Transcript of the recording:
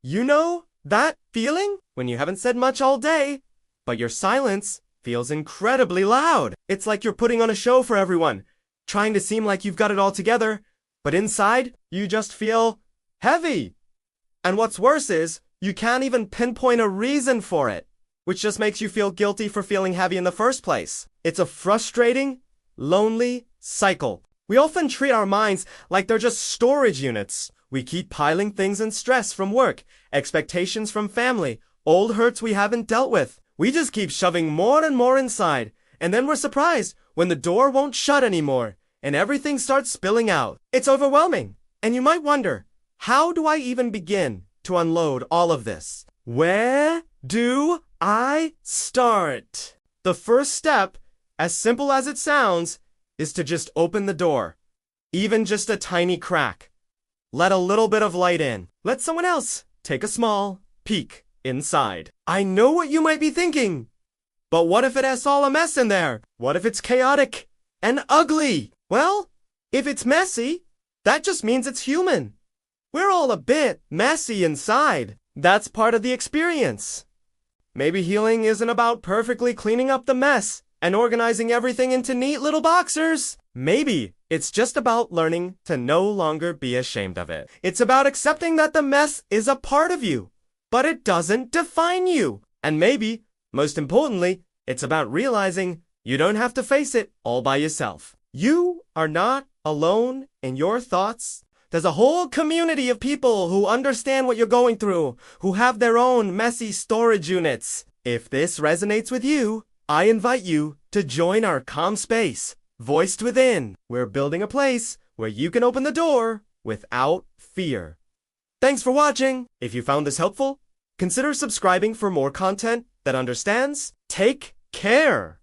You know that feeling when you haven't said much all day, but your silence feels incredibly loud. It's like you're putting on a show for everyone, trying to seem like you've got it all together, but inside, you just feel heavy. And what's worse is, you can't even pinpoint a reason for it, which just makes you feel guilty for feeling heavy in the first place. It's a frustrating, lonely cycle. We often treat our minds like they're just storage units. We keep piling things and stress from work, expectations from family, old hurts we haven't dealt with. We just keep shoving more and more inside, and then we're surprised when the door won't shut anymore, and everything starts spilling out. It's overwhelming, and you might wonder, how do I even begin to unload all of this? Where do I start? The first step, as simple as it sounds, is to just open the door, even just a tiny crack. Let a little bit of light in. Let someone else take a small peek inside. I know what you might be thinking, but what if it has all a mess in there? What if it's chaotic and ugly? Well, if it's messy, that just means it's human. We're all a bit messy inside. That's part of the experience. Maybe healing isn't about perfectly cleaning up the mess and organizing everything into neat little boxers. Maybe it's just about learning to no longer be ashamed of it. It's about accepting that the mess is a part of you, but it doesn't define you. And maybe, most importantly, it's about realizing you don't have to face it all by yourself. You are not alone in your thoughts. There's a whole community of people who understand what you're going through, who have their own messy storage units. If this resonates with you, I invite you to join our calm space, Voiced Within. We're building a place where you can open the door without fear. Thanks for watching. If you found this helpful, consider subscribing for more content that understands. Take care.